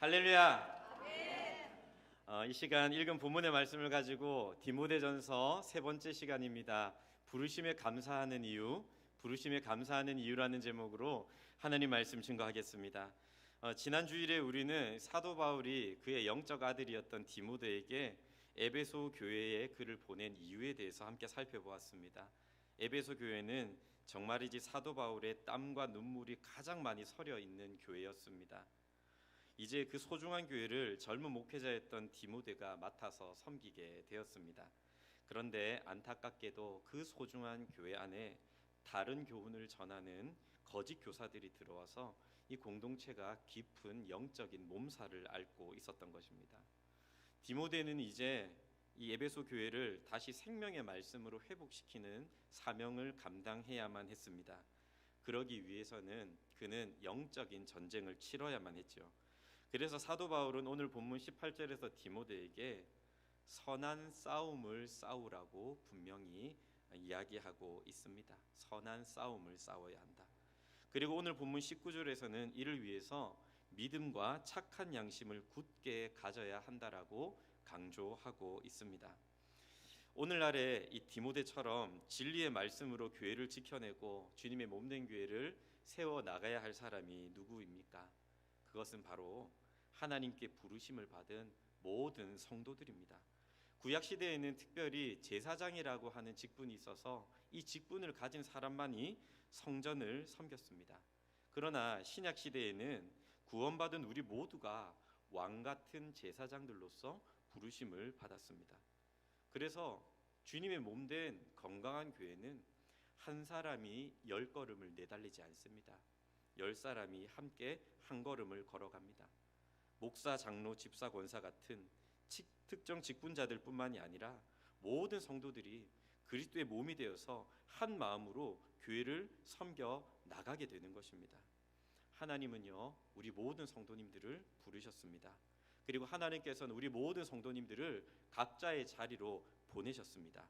할렐루야. 이 시간 읽은 본문의 말씀을 가지고 디모데전서 세 번째 시간입니다. 부르심에 감사하는 이유, 부르심에 감사하는 이유라는 제목으로 하나님 말씀 증거하겠습니다. 지난 주일에 우리는 사도 바울이 그의 영적 아들이었던 디모데에게 에베소 교회에 그를 보낸 이유에 대해서 함께 살펴보았습니다. 에베소 교회는 정말이지 사도 바울의 땀과 눈물이 가장 많이 서려 있는 교회였습니다. 이제 그 소중한 교회를 젊은 목회자였던 디모데가 맡아서 섬기게 되었습니다. 그런데 안타깝게도 그 소중한 교회 안에 다른 교훈을 전하는 거짓 교사들이 들어와서 이 공동체가 깊은 영적인 몸살을 앓고 있었던 것입니다. 디모데는 이제 이 에베소 교회를 다시 생명의 말씀으로 회복시키는 사명을 감당해야만 했습니다. 그러기 위해서는 그는 영적인 전쟁을 치러야만 했죠. 그래서 사도 바울은 오늘 본문 18절에서 디모데에게 선한 싸움을 싸우라고 분명히 이야기하고 있습니다. 선한 싸움을 싸워야 한다. 그리고 오늘 본문 19절에서는 이를 위해서 믿음과 착한 양심을 굳게 가져야 한다라고 강조하고 있습니다. 오늘날에 이 디모데처럼 진리의 말씀으로 교회를 지켜내고 주님의 몸된 교회를 세워 나가야 할 사람이 누구입니까? 그것은 바로 하나님께 부르심을 받은 모든 성도들입니다. 구약 시대에는 특별히 제사장이라고 하는 직분이 있어서 이 직분을 가진 사람만이 성전을 섬겼습니다. 그러나 신약 시대에는 구원받은 우리 모두가 왕 같은 제사장들로서 부르심을 받았습니다. 그래서 주님의 몸된 건강한 교회는 한 사람이 10걸음을 내달리지 않습니다. 10사람이 함께 한 걸음을 걸어갑니다. 목사, 장로, 집사, 권사 같은 특정 직분자들 뿐만이 아니라 모든 성도들이 그리스도의 몸이 되어서 한 마음으로 교회를 섬겨 나가게 되는 것입니다. 하나님은요, 우리 모든 성도님들을 부르셨습니다. 그리고 하나님께서는 우리 모든 성도님들을 각자의 자리로 보내셨습니다.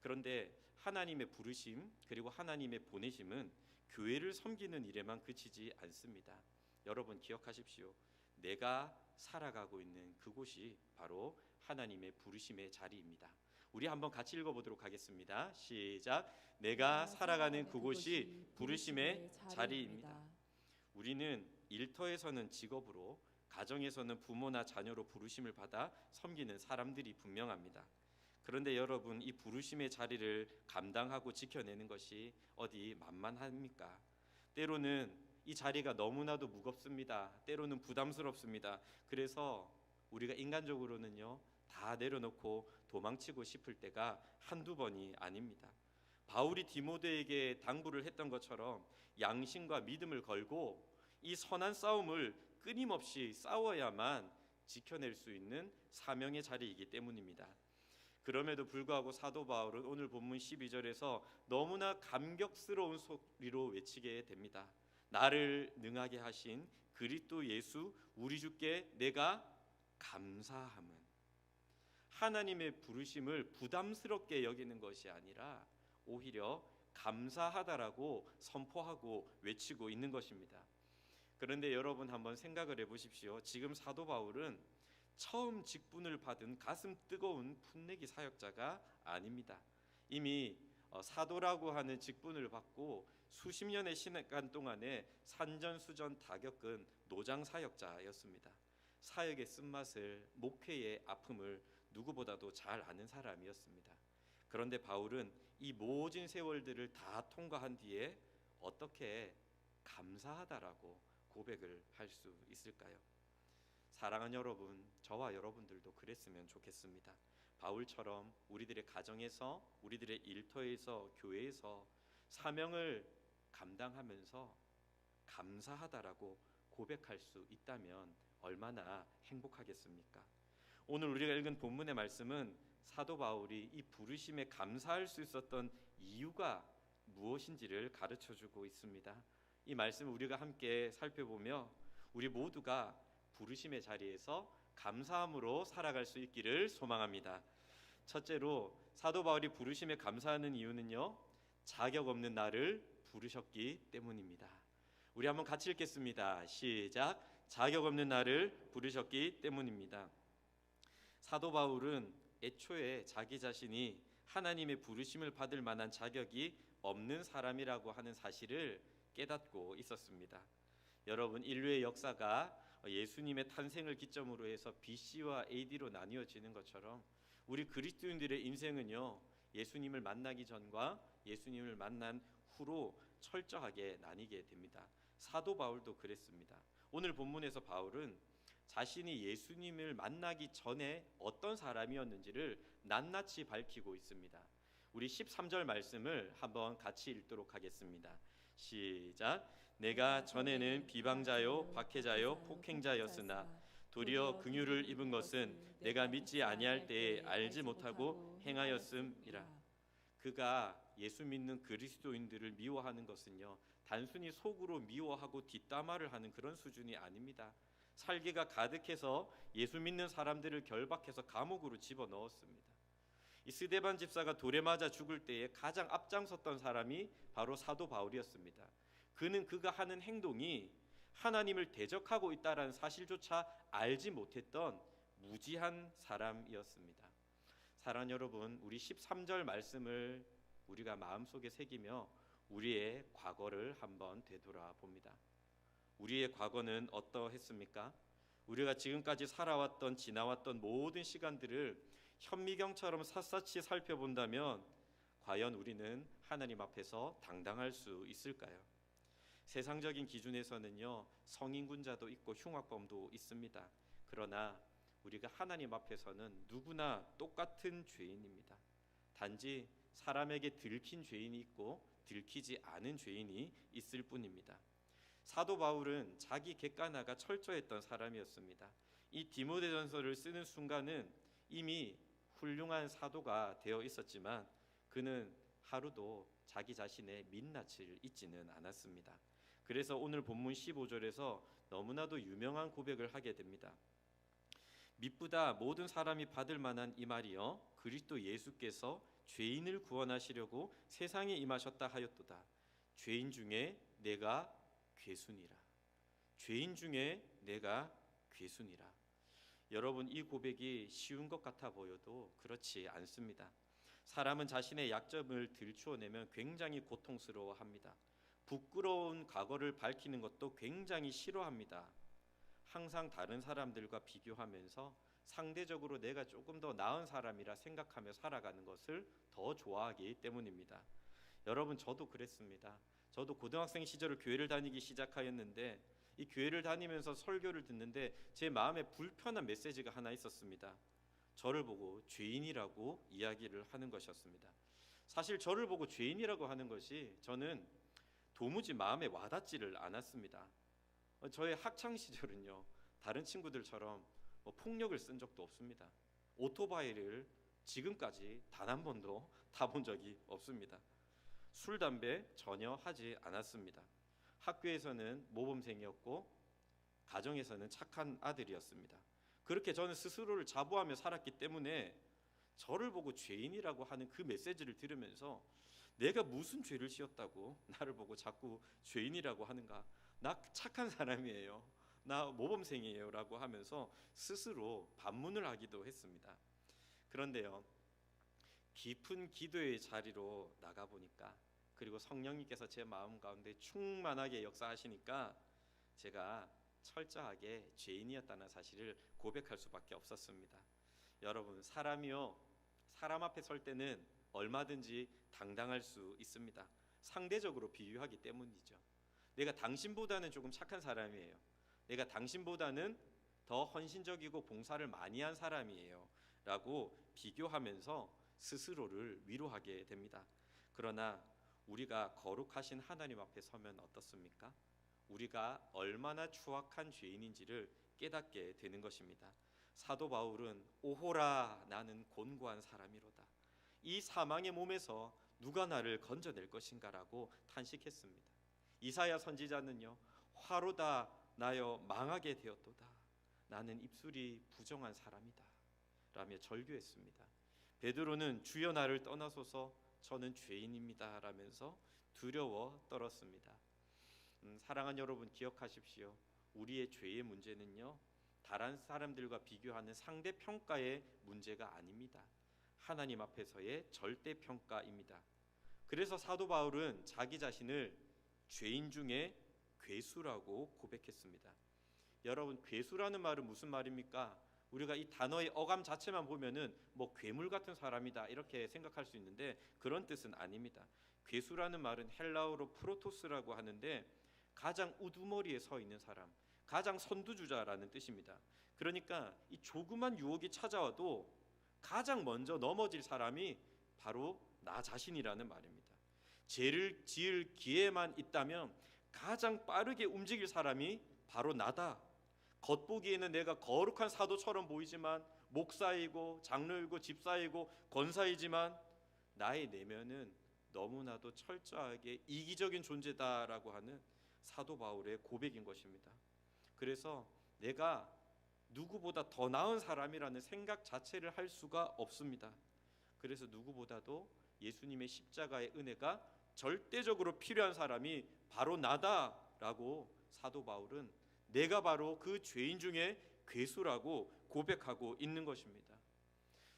그런데 하나님의 부르심 그리고 하나님의 보내심은 교회를 섬기는 일에만 그치지 않습니다. 여러분 기억하십시오. 내가 살아가고 있는 그곳이 바로 하나님의 부르심의 자리입니다. 우리 한번 같이 읽어보도록 하겠습니다. 시작. 내가 살아가는 그곳이 부르심의 자리입니다. 우리는 일터에서는 직업으로, 가정에서는 부모나 자녀로 부르심을 받아 섬기는 사람들이 분명합니다. 그런데 여러분, 이 부르심의 자리를 감당하고 지켜내는 것이 어디 만만합니까? 때로는 이 자리가 너무나도 무겁습니다. 때로는 부담스럽습니다. 그래서 우리가 인간적으로는요, 다 내려놓고 도망치고 싶을 때가 한두 번이 아닙니다. 바울이 디모데에게 당부를 했던 것처럼 양심과 믿음을 걸고 이 선한 싸움을 끊임없이 싸워야만 지켜낼 수 있는 사명의 자리이기 때문입니다. 그럼에도 불구하고 사도 바울은 오늘 본문 12절에서 너무나 감격스러운 소리로 외치게 됩니다. 나를 능하게 하신 그리스도 예수 우리 주께 내가 감사함은, 하나님의 부르심을 부담스럽게 여기는 것이 아니라 오히려 감사하다라고 선포하고 외치고 있는 것입니다. 그런데 여러분 한번 생각을 해보십시오. 지금 사도 바울은 처음 직분을 받은 가슴 뜨거운 풋내기 사역자가 아닙니다. 이미 사도라고 하는 직분을 받고 수십 년의 시간 동안에 산전수전 다 겪은 노장 사역자였습니다. 사역의 쓴맛을, 목회의 아픔을 누구보다도 잘 아는 사람이었습니다. 그런데 바울은 이 모진 세월들을 다 통과한 뒤에 어떻게 감사하다라고 고백을 할 수 있을까요? 사랑하는 여러분, 저와 여러분들도 그랬으면 좋겠습니다. 바울처럼 우리들의 가정에서, 우리들의 일터에서, 교회에서 사명을 감당하면서 감사하다라고 고백할 수 있다면 얼마나 행복하겠습니까? 오늘 우리가 읽은 본문의 말씀은 사도 바울이 이 부르심에 감사할 수 있었던 이유가 무엇인지를 가르쳐주고 있습니다. 이 말씀을 우리가 함께 살펴보며 우리 모두가 부르심의 자리에서 감사함으로 살아갈 수 있기를 소망합니다. 첫째로 사도 바울이 부르심에 감사하는 이유는요, 자격 없는 나를 부르셨기 때문입니다. 우리 한번 같이 읽겠습니다. 시작. 자격 없는 나를 부르셨기 때문입니다. 사도 바울은 애초에 자기 자신이 하나님의 부르심을 받을 만한 자격이 없는 사람이라고 하는 사실을 깨닫고 있었습니다. 여러분, 인류의 역사가 예수님의 탄생을 기점으로 해서 BC와 AD로 나뉘어지는 것처럼 우리 그리스도인들의 인생은요, 예수님을 만나기 전과 예수님을 만난 후로 철저하게 나뉘게 됩니다. 사도 바울도 그랬습니다. 오늘 본문에서 바울은 자신이 예수님을 만나기 전에 어떤 사람이었는지를 낱낱이 밝히고 있습니다. 우리 13절 말씀을 한번 같이 읽도록 하겠습니다. 시작. 내가 전에는 비방자요 박해자요 폭행자였으나 도리어 긍휼을 입은 것은 내가 믿지 아니할 때에 알지 못하고 행하였음이라. 그가 예수 믿는 그리스도인들을 미워하는 것은요, 단순히 속으로 미워하고 뒷담화를 하는 그런 수준이 아닙니다. 살기가 가득해서 예수 믿는 사람들을 결박해서 감옥으로 집어넣었습니다. 이 스데반 집사가 돌에 맞아 죽을 때에 가장 앞장섰던 사람이 바로 사도 바울이었습니다. 그는 그가 하는 행동이 하나님을 대적하고 있다는 사실조차 알지 못했던 무지한 사람이었습니다. 사랑하는 여러분, 우리 13절 말씀을 우리가 마음속에 새기며 우리의 과거를 한번 되돌아봅니다. 우리의 과거는 어떠했습니까? 우리가 지금까지 살아왔던 지나왔던 모든 시간들을 현미경처럼 샅샅이 살펴본다면 과연 우리는 하나님 앞에서 당당할 수 있을까요? 세상적인 기준에서는요, 성인군자도 있고 흉악범도 있습니다. 그러나 우리가 하나님 앞에서는 누구나 똑같은 죄인입니다. 단지 사람에게 들킨 죄인이 있고 들키지 않은 죄인이 있을 뿐입니다. 사도 바울은 자기 객관화가 철저했던 사람이었습니다. 이 디모데전서를 쓰는 순간은 이미 훌륭한 사도가 되어 있었지만 그는 하루도 자기 자신의 민낯을 잊지는 않았습니다. 그래서 오늘 본문 15절에서 너무나도 유명한 고백을 하게 됩니다. 미쁘다 모든 사람이 받을 만한 이 말이여, 그리스도 예수께서 죄인을 구원하시려고 세상에 임하셨다 하였도다. 죄인 중에 내가 괴순이라. 죄인 중에 내가 괴순이라. 여러분, 이 고백이 쉬운 것 같아 보여도 그렇지 않습니다. 사람은 자신의 약점을 들추어내면 굉장히 고통스러워합니다. 부끄러운 과거를 밝히는 것도 굉장히 싫어합니다. 항상 다른 사람들과 비교하면서 상대적으로 내가 조금 더 나은 사람이라 생각하며 살아가는 것을 더 좋아하기 때문입니다. 여러분, 저도 그랬습니다. 저도 고등학생 시절에 교회를 다니기 시작하였는데 이 교회를 다니면서 설교를 듣는데 제 마음에 불편한 메시지가 하나 있었습니다. 저를 보고 죄인이라고 이야기를 하는 것이었습니다. 사실 저를 보고 죄인이라고 하는 것이 저는 도무지 마음에 와닿지를 않았습니다. 저의 학창 시절은요, 다른 친구들처럼 폭력을 쓴 적도 없습니다. 오토바이를 지금까지 단 한 번도 타본 적이 없습니다. 술, 담배 전혀 하지 않았습니다. 학교에서는 모범생이었고 가정에서는 착한 아들이었습니다. 그렇게 저는 스스로를 자부하며 살았기 때문에 저를 보고 죄인이라고 하는 그 메시지를 들으면서 내가 무슨 죄를 지었다고 나를 보고 자꾸 죄인이라고 하는가? 나 착한 사람이에요. 나 모범생이에요 라고 하면서 스스로 반문을 하기도 했습니다. 그런데요, 깊은 기도의 자리로 나가보니까, 그리고 성령님께서 제 마음 가운데 충만하게 역사하시니까 제가 철저하게 죄인이었다는 사실을 고백할 수밖에 없었습니다. 여러분, 사람이요, 사람 앞에 설 때는 얼마든지 당당할 수 있습니다. 상대적으로 비유하기 때문이죠. 내가 당신보다는 조금 착한 사람이에요. 내가 당신보다는 더 헌신적이고 봉사를 많이 한 사람이에요 라고 비교하면서 스스로를 위로하게 됩니다. 그러나 우리가 거룩하신 하나님 앞에 서면 어떻습니까? 우리가 얼마나 추악한 죄인인지를 깨닫게 되는 것입니다. 사도 바울은 오호라 나는 곤고한 사람이로다. 이 사망의 몸에서 누가 나를 건져낼 것인가 라고 탄식했습니다. 이사야 선지자는요, 화로다 나여 망하게 되었도다. 나는 입술이 부정한 사람이다 라며 절규했습니다. 베드로는 주여 나를 떠나소서 저는 죄인입니다 라면서 두려워 떨었습니다. 사랑하는 여러분, 기억하십시오. 우리의 죄의 문제는요, 다른 사람들과 비교하는 상대평가의 문제가 아닙니다. 하나님 앞에서의 절대평가입니다. 그래서 사도 바울은 자기 자신을 죄인 중에 괴수라고 고백했습니다. 여러분, 괴수라는 말은 무슨 말입니까? 우리가 이 단어의 어감 자체만 보면은 뭐 괴물 같은 사람이다 이렇게 생각할 수 있는데 그런 뜻은 아닙니다. 괴수라는 말은 헬라어로 프로토스라고 하는데 가장 우두머리에 서 있는 사람, 가장 선두주자라는 뜻입니다. 그러니까 이 조그만 유혹이 찾아와도 가장 먼저 넘어질 사람이 바로 나 자신이라는 말입니다. 죄를 지을 기회만 있다면 가장 빠르게 움직일 사람이 바로 나다. 겉보기에는 내가 거룩한 사도처럼 보이지만 목사이고 장로이고 집사이고 권사이지만 나의 내면은 너무나도 철저하게 이기적인 존재다라고 하는 사도 바울의 고백인 것입니다. 그래서 내가 누구보다 더 나은 사람이라는 생각 자체를 할 수가 없습니다. 그래서 누구보다도 예수님의 십자가의 은혜가 절대적으로 필요한 사람이 바로 나다라고 사도 바울은 내가 바로 그 죄인 중에 괴수라고 고백하고 있는 것입니다.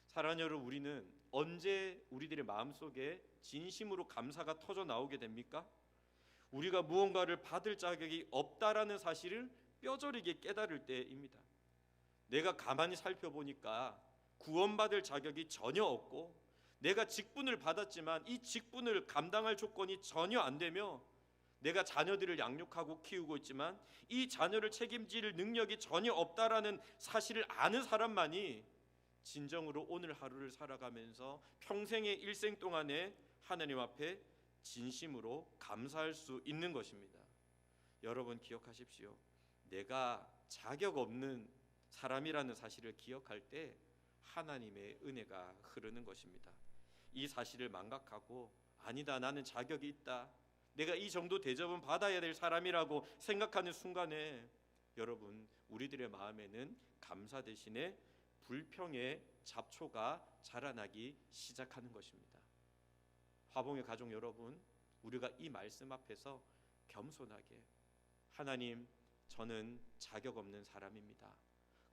사랑하는 여러분, 우리는 언제 우리들의 마음속에 진심으로 감사가 터져 나오게 됩니까? 우리가 무언가를 받을 자격이 없다라는 사실을 뼈저리게 깨달을 때입니다. 내가 가만히 살펴보니까 구원받을 자격이 전혀 없고 내가 직분을 받았지만 이 직분을 감당할 조건이 전혀 안 되며 내가 자녀들을 양육하고 키우고 있지만 이 자녀를 책임질 능력이 전혀 없다라는 사실을 아는 사람만이 진정으로 오늘 하루를 살아가면서 평생의 일생 동안에 하나님 앞에 진심으로 감사할 수 있는 것입니다. 여러분 기억하십시오. 내가 자격 없는 사람이라는 사실을 기억할 때 하나님의 은혜가 흐르는 것입니다. 이 사실을 망각하고 아니다, 나는 자격이 있다, 내가 이 정도 대접은 받아야 될 사람이라고 생각하는 순간에 여러분, 우리들의 마음에는 감사 대신에 불평의 잡초가 자라나기 시작하는 것입니다. 화봉의 가족 여러분, 우리가 이 말씀 앞에서 겸손하게 하나님, 저는 자격 없는 사람입니다.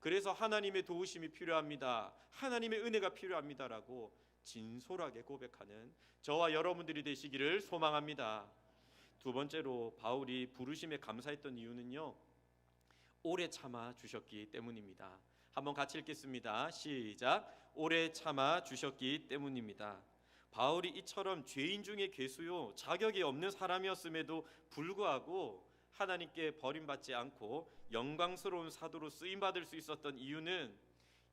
그래서 하나님의 도우심이 필요합니다. 하나님의 은혜가 필요합니다라고 진솔하게 고백하는 저와 여러분들이 되시기를 소망합니다. 두 번째로 바울이 부르심에 감사했던 이유는요, 오래 참아 주셨기 때문입니다. 한번 같이 읽겠습니다. 시작. 오래 참아 주셨기 때문입니다. 바울이 이처럼 죄인 중에 괴수요, 자격이 없는 사람이었음에도 불구하고 하나님께 버림받지 않고 영광스러운 사도로 쓰임받을 수 있었던 이유는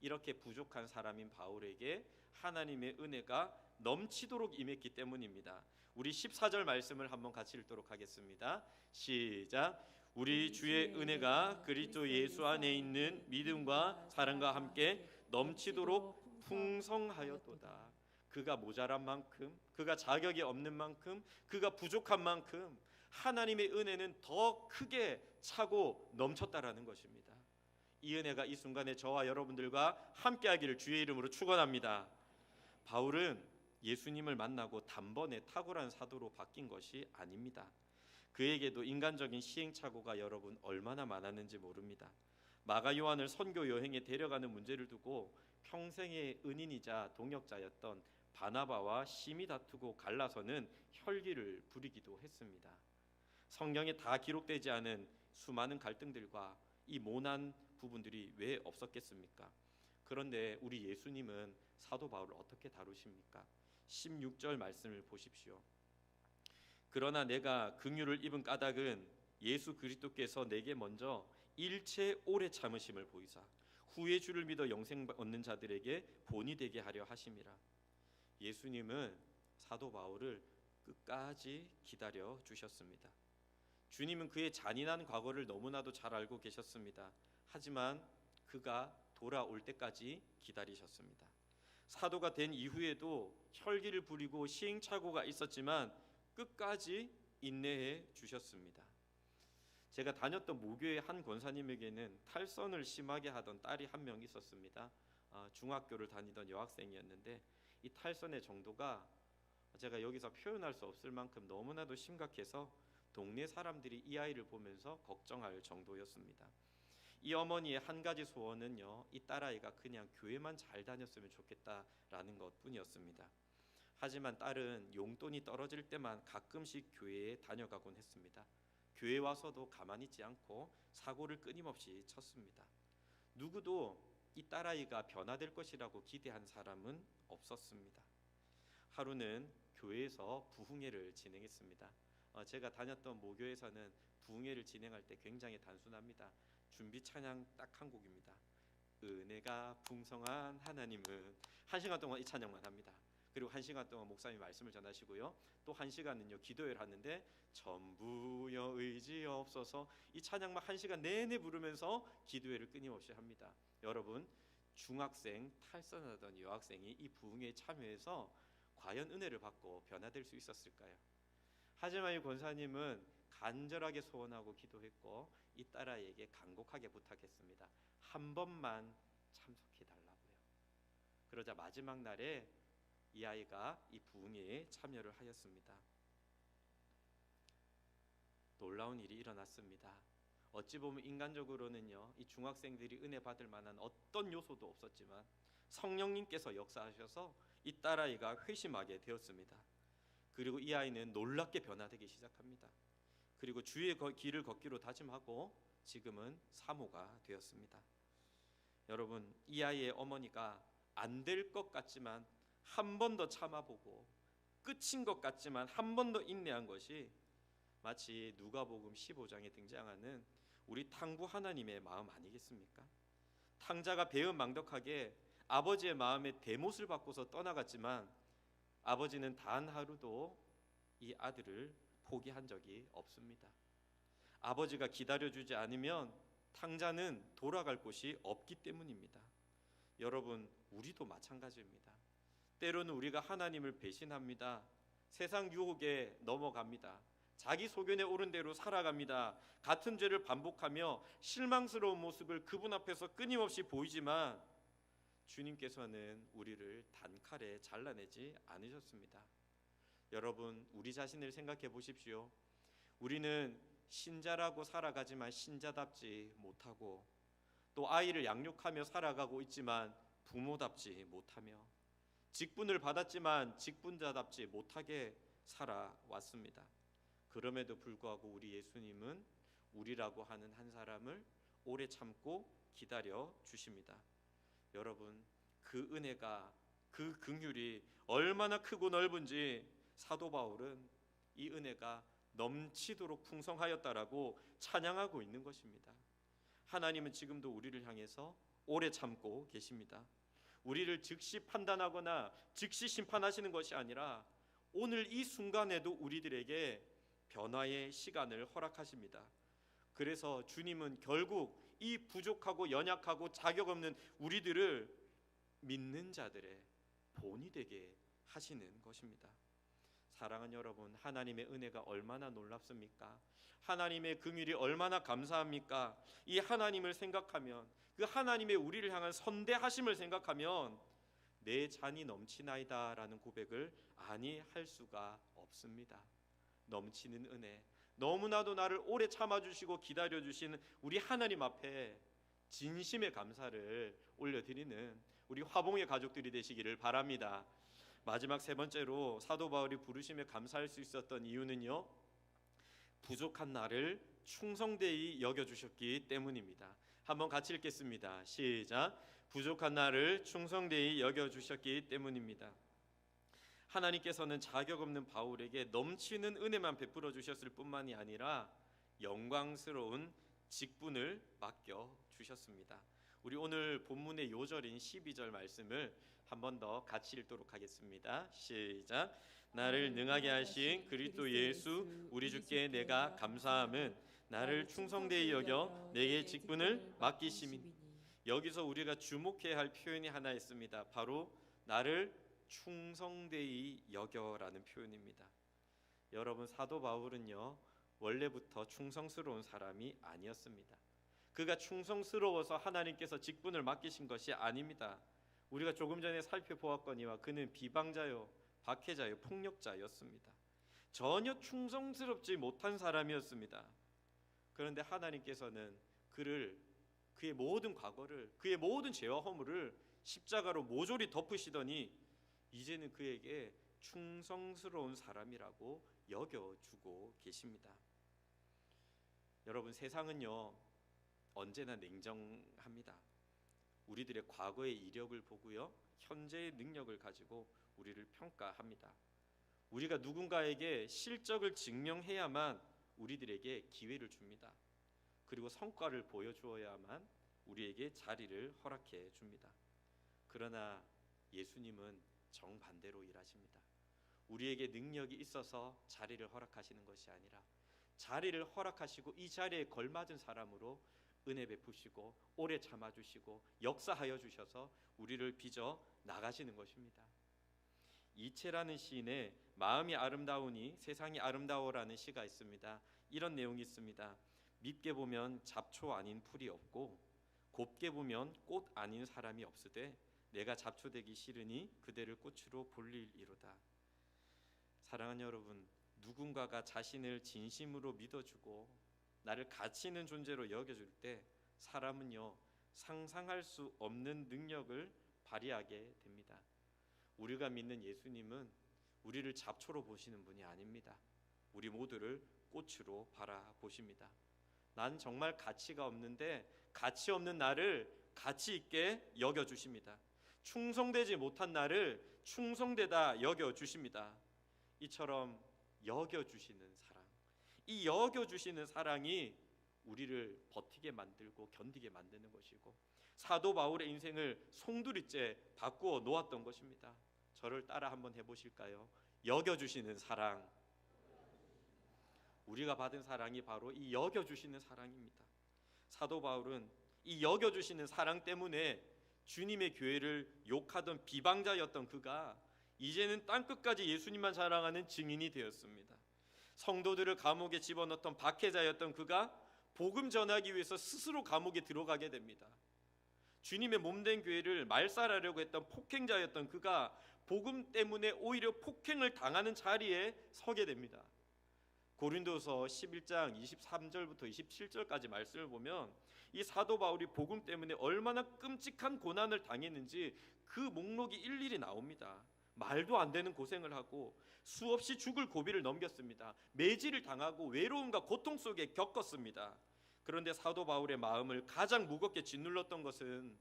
이렇게 부족한 사람인 바울에게 하나님의 은혜가 넘치도록 임했기 때문입니다. 우리 14절 말씀을 한번 같이 읽도록 하겠습니다. 시작. 우리 주의 은혜가 그리스도 예수 안에 있는 믿음과 사랑과 함께 넘치도록 풍성하였도다. 그가 모자란 만큼, 그가 자격이 없는 만큼, 그가 부족한 만큼 하나님의 은혜는 더 크게 차고 넘쳤다라는 것입니다. 이 은혜가 이 순간에 저와 여러분들과 함께하기를 주의 이름으로 축원합니다. 바울은 예수님을 만나고 단번에 탁월한 사도로 바뀐 것이 아닙니다. 그에게도 인간적인 시행착오가 여러분 얼마나 많았는지 모릅니다. 마가 요한을 선교 여행에 데려가는 문제를 두고 평생의 은인이자 동역자였던 바나바와 심히 다투고 갈라서는 혈기를 부리기도 했습니다. 성경에 다 기록되지 않은 수많은 갈등들과 이 모난 부분들이 왜 없었겠습니까? 그런데 우리 예수님은 사도 바울을 어떻게 다루십니까? 16절 말씀을 보십시오. 그러나 내가 긍휼을 입은 까닭은 예수 그리스도께서 내게 먼저 일체 오래 참으심을 보이사 후에 주를 믿어 영생 얻는 자들에게 본이 되게 하려 하심이라. 예수님은 사도 바울을 끝까지 기다려 주셨습니다. 주님은 그의 잔인한 과거를 너무나도 잘 알고 계셨습니다. 하지만 그가 돌아올 때까지 기다리셨습니다. 사도가 된 이후에도 혈기를 부리고 시행착오가 있었지만 끝까지 인내해 주셨습니다. 제가 다녔던 모교의 한 권사님에게는 탈선을 심하게 하던 딸이 한 명 있었습니다. 중학교를 다니던 여학생이었는데 이 탈선의 정도가 제가 여기서 표현할 수 없을 만큼 너무나도 심각해서 동네 사람들이 이 아이를 보면서 걱정할 정도였습니다. 이 어머니의 한 가지 소원은요, 이 딸아이가 그냥 교회만 잘 다녔으면 좋겠다라는 것뿐이었습니다. 하지만 딸은 용돈이 떨어질 때만 가끔씩 교회에 다녀가곤 했습니다. 교회 와서도 가만히 있지 않고 사고를 끊임없이 쳤습니다. 누구도 이 딸아이가 변화될 것이라고 기대한 사람은 없었습니다. 하루는 교회에서 부흥회를 진행했습니다. 제가 다녔던 모교에서는 부흥회를 진행할 때 굉장히 단순합니다. 준비 찬양 딱 한 곡입니다. 은혜가 풍성한 하나님은, 1시간 동안 이 찬양만 합니다. 그리고 1시간 동안 목사님이 말씀을 전하시고요. 또 1시간은요 기도회를 하는데 전부여 의지 없어서 이 찬양만 1시간 내내 부르면서 기도회를 끊임없이 합니다. 여러분, 중학생 탈선하던 여학생이 이 부흥회에 참여해서 과연 은혜를 받고 변화될 수 있었을까요? 하지만 이 권사님은 간절하게 소원하고 기도했고 이 딸아이에게 간곡하게 부탁했습니다. 한 번만 참석해 달라고요. 그러자 마지막 날에 이 아이가 이 부흥회에 참여를 하였습니다. 놀라운 일이 일어났습니다. 어찌 보면 인간적으로는요, 이 중학생들이 은혜 받을 만한 어떤 요소도 없었지만 성령님께서 역사하셔서 이 딸아이가 회심하게 되었습니다. 그리고 이 아이는 놀랍게 변화되기 시작합니다. 그리고 주의 길을 걷기로 다짐하고 지금은 사모가 되었습니다. 여러분, 이 아이의 어머니가 안 될 것 같지만 한 번 더 참아보고 끝인 것 같지만 한 번 더 인내한 것이 마치 누가복음 15장에 등장하는 우리 탕부 하나님의 마음 아니겠습니까? 탕자가 배은망덕하게 아버지의 마음에 대못을 받고서 떠나갔지만 아버지는 단 하루도 이 아들을 포기한 적이 없습니다. 아버지가 기다려주지 않으면 탕자는 돌아갈 곳이 없기 때문입니다. 여러분, 우리도 마찬가지입니다. 때로는 우리가 하나님을 배신합니다. 세상 유혹에 넘어갑니다. 자기 소견에 오른 대로 살아갑니다. 같은 죄를 반복하며 실망스러운 모습을 그분 앞에서 끊임없이 보이지만 주님께서는 우리를 단칼에 잘라내지 않으셨습니다. 여러분, 우리 자신을 생각해 보십시오. 우리는 신자라고 살아가지만 신자답지 못하고 또 아이를 양육하며 살아가고 있지만 부모답지 못하며 직분을 받았지만 직분자답지 못하게 살아왔습니다. 그럼에도 불구하고 우리 예수님은 우리라고 하는 한 사람을 오래 참고 기다려 주십니다. 여러분, 그 은혜가, 그 긍휼이 얼마나 크고 넓은지 사도 바울은 이 은혜가 넘치도록 풍성하였다라고 찬양하고 있는 것입니다. 하나님은 지금도 우리를 향해서 오래 참고 계십니다. 우리를 즉시 판단하거나 즉시 심판하시는 것이 아니라 오늘 이 순간에도 우리들에게 변화의 시간을 허락하십니다. 그래서 주님은 결국 이 부족하고 연약하고 자격 없는 우리들을 믿는 자들의 본이 되게 하시는 것입니다. 사랑하는 여러분, 하나님의 은혜가 얼마나 놀랍습니까? 하나님의 긍휼이 얼마나 감사합니까? 이 하나님을 생각하면, 그 하나님의 우리를 향한 선대하심을 생각하면 내 잔이 넘치나이다 라는 고백을 아니 할 수가 없습니다. 넘치는 은혜, 너무나도 나를 오래 참아주시고 기다려주신 우리 하나님 앞에 진심의 감사를 올려드리는 우리 화봉의 가족들이 되시기를 바랍니다. 마지막 세 번째로 사도 바울이 부르심에 감사할 수 있었던 이유는요, 부족한 나를 충성되이 여겨주셨기 때문입니다. 한번 같이 읽겠습니다. 시작. 부족한 나를 충성되이 여겨주셨기 때문입니다. 하나님께서는 자격 없는 바울에게 넘치는 은혜만 베풀어 주셨을 뿐만이 아니라 영광스러운 직분을 맡겨 주셨습니다. 우리 오늘 본문의 요절인 12절 말씀을 한 번 더 같이 읽도록 하겠습니다. 시작. 나를 능하게 하신 그리스도 예수 우리 주께 내가 감사함은 나를 충성되이 여겨 내게 직분을 맡기심이니. 여기서 우리가 주목해야 할 표현이 하나 있습니다. 바로 나를 충성되이 여겨라는 표현입니다. 여러분, 사도 바울은요 원래부터 충성스러운 사람이 아니었습니다. 그가 충성스러워서 하나님께서 직분을 맡기신 것이 아닙니다. 우리가 조금 전에 살펴보았거니와 그는 비방자요, 박해자요, 폭력자였습니다. 전혀 충성스럽지 못한 사람이었습니다. 그런데 하나님께서는 그의 모든 과거를, 그의 모든 죄와 허물을 십자가로 모조리 덮으시더니 이제는 그에게 충성스러운 사람이라고 여겨주고 계십니다. 여러분, 세상은요 언제나 냉정합니다. 우리들의 과거의 이력을 보고요, 현재의 능력을 가지고 우리를 평가합니다. 우리가 누군가에게 실적을 증명해야만 우리들에게 기회를 줍니다. 그리고 성과를 보여주어야만 우리에게 자리를 허락해 줍니다. 그러나 예수님은 정반대로 일하십니다. 우리에게 능력이 있어서 자리를 허락하시는 것이 아니라 자리를 허락하시고 이 자리에 걸맞은 사람으로 은혜 베푸시고 오래 참아주시고 역사하여 주셔서 우리를 빚어 나가시는 것입니다. 이채라는 시인의 마음이 아름다우니 세상이 아름다워라는 시가 있습니다. 이런 내용이 있습니다. 밉게 보면 잡초 아닌 풀이 없고 곱게 보면 꽃 아닌 사람이 없으되 내가 잡초 되기 싫으니 그대를 꽃으로 볼리이로다. 사랑하는 여러분, 누군가가 자신을 진심으로 믿어주고 나를 가치 있는 존재로 여겨줄 때 사람은요 상상할 수 없는 능력을 발휘하게 됩니다. 우리가 믿는 예수님은 우리를 잡초로 보시는 분이 아닙니다. 우리 모두를 꽃으로 바라보십니다. 난 정말 가치가 없는데 가치 없는 나를 가치 있게 여겨주십니다. 충성되지 못한 나를 충성되다 여겨주십니다. 이처럼 여겨주시는 사랑, 이 여겨주시는 사랑이 우리를 버티게 만들고 견디게 만드는 것이고 사도 바울의 인생을 송두리째 바꾸어 놓았던 것입니다. 저를 따라 한번 해보실까요? 여겨주시는 사랑. 우리가 받은 사랑이 바로 이 여겨주시는 사랑입니다. 사도 바울은 이 여겨주시는 사랑 때문에 주님의 교회를 욕하던 비방자였던 그가 이제는 땅끝까지 예수님만 자랑하는 증인이 되었습니다. 성도들을 감옥에 집어넣던 박해자였던 그가 복음 전하기 위해서 스스로 감옥에 들어가게 됩니다. 주님의 몸된 교회를 말살하려고 했던 폭행자였던 그가 복음 때문에 오히려 폭행을 당하는 자리에 서게 됩니다. 고린도서 11장 23절부터 27절까지 말씀을 보면 이 사도 바울이 복음 때문에 얼마나 끔찍한 고난을 당했는지 그 목록이 일일이 나옵니다. 말도 안 되는 고생을 하고 수없이 죽을 고비를 넘겼습니다. 매질을 당하고 외로움과 고통 속에 겪었습니다. 그런데 사도 바울의 마음을 가장 무겁게 짓눌렀던 것은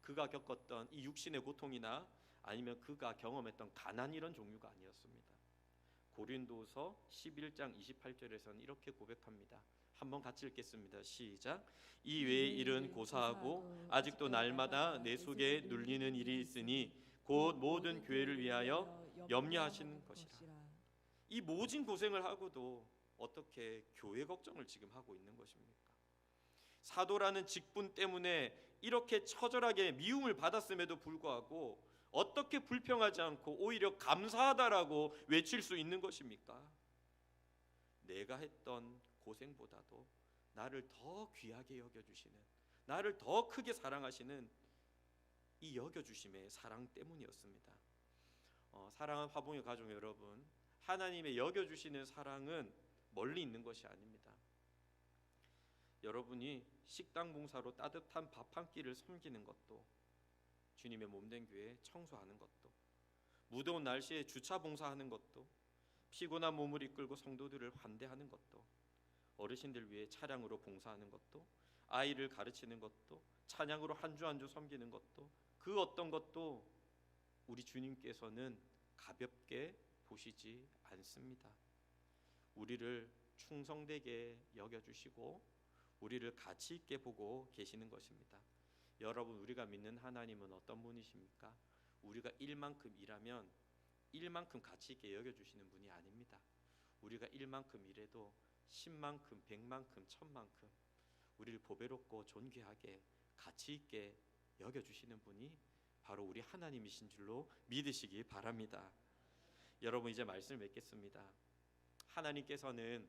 그가 겪었던 이 육신의 고통이나 아니면 그가 경험했던 가난 이런 종류가 아니었습니다. 고린도서 11장 28절에서는 이렇게 고백합니다. 한번 같이 읽겠습니다. 시작. 이 외의 일은 고사하고 아직도 날마다 내 속에 눌리는 일이 있으니 곧 모든 교회를 위하여 염려하시는 것이라. 이 모진 고생을 하고도 어떻게 교회 걱정을 지금 하고 있는 것입니까? 사도라는 직분 때문에 이렇게 처절하게 미움을 받았음에도 불구하고 어떻게 불평하지 않고 오히려 감사하다라고 외칠 수 있는 것입니까? 내가 했던 고생보다도 나를 더 귀하게 여겨주시는, 나를 더 크게 사랑하시는 이 여겨주심의 사랑 때문이었습니다. 사랑하는 화봉의 가족 여러분, 하나님의 여겨주시는 사랑은 멀리 있는 것이 아닙니다. 여러분이 식당 봉사로 따뜻한 밥 한 끼를 섬기는 것도, 주님의 몸된 교회 청소하는 것도, 무더운 날씨에 주차 봉사하는 것도, 피곤한 몸을 이끌고 성도들을 환대하는 것도, 어르신들 위해 차량으로 봉사하는 것도, 아이를 가르치는 것도, 찬양으로 한 주 한 주 섬기는 것도, 그 어떤 것도 우리 주님께서는 가볍게 보시지 않습니다. 우리를 충성되게 여겨주시고 우리를 가치 있게 보고 계시는 것입니다. 여러분, 우리가 믿는 하나님은 어떤 분이십니까? 우리가 일만큼 일하면 일만큼 가치 있게 여겨주시는 분이 아닙니다. 우리가 일만큼 일해도 10만큼, 100만큼, 1000만큼 우리를 보배롭고 존귀하게 가치 있게 여겨주시는 분이 바로 우리 하나님이신 줄로 믿으시기 바랍니다. 여러분, 이제 말씀을 맺겠습니다. 하나님께서는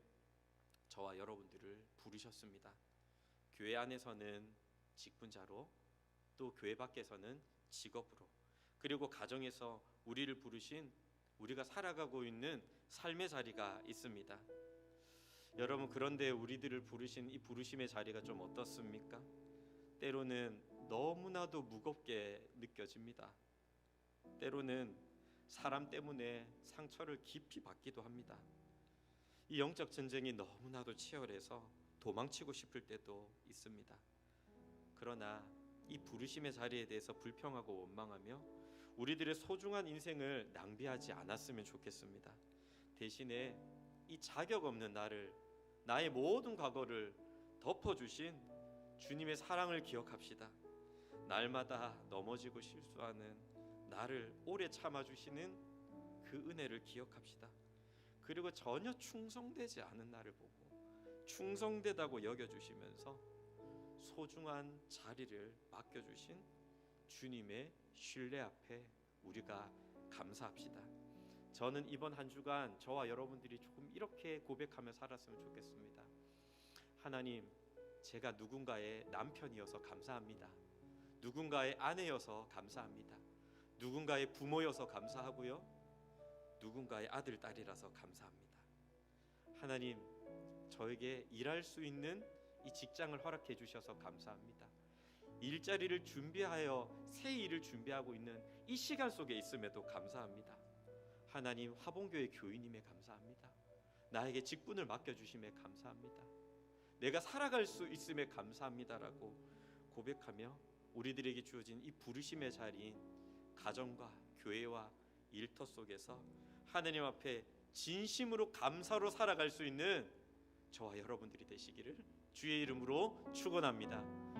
저와 여러분들을 부르셨습니다. 교회 안에서는 직분자로, 또 교회 밖에서는 직업으로, 그리고 가정에서 우리를 부르신 우리가 살아가고 있는 삶의 자리가 있습니다. 여러분, 그런데 우리들을 부르신 이 부르심의 자리가 좀 어떻습니까? 때로는 너무나도 무겁게 느껴집니다. 때로는 사람 때문에 상처를 깊이 받기도 합니다. 이 영적 전쟁이 너무나도 치열해서 도망치고 싶을 때도 있습니다. 그러나 이 부르심의 자리에 대해서 불평하고 원망하며 우리들의 소중한 인생을 낭비하지 않았으면 좋겠습니다. 대신에 이 자격 없는 나를, 나의 모든 과거를 덮어주신 주님의 사랑을 기억합시다. 날마다 넘어지고 실수하는 나를 오래 참아주시는 그 은혜를 기억합시다. 그리고 전혀 충성되지 않은 나를 보고 충성되다고 여겨주시면서 소중한 자리를 맡겨주신 주님의 신뢰 앞에 우리가 감사합시다. 저는 이번 한 주간 저와 여러분들이 조금 이렇게 고백하며 살았으면 좋겠습니다. 하나님, 제가 누군가의 남편이어서 감사합니다. 누군가의 아내여서 감사합니다. 누군가의 부모여서 감사하고요, 누군가의 아들, 딸이라서 감사합니다. 하나님, 저에게 일할 수 있는 이 직장을 허락해 주셔서 감사합니다. 일자리를 준비하여 새 일을 준비하고 있는 이 시간 속에 있음에도 감사합니다. 하나님, 화봉교회 교인임에 감사합니다. 나에게 직분을 맡겨주심에 감사합니다. 내가 살아갈 수 있음에 감사합니다라고 고백하며 우리들에게 주어진 이 부르심의 자리인 가정과 교회와 일터 속에서 하나님 앞에 진심으로 감사로 살아갈 수 있는 저와 여러분들이 되시기를 주의 이름으로 축원합니다.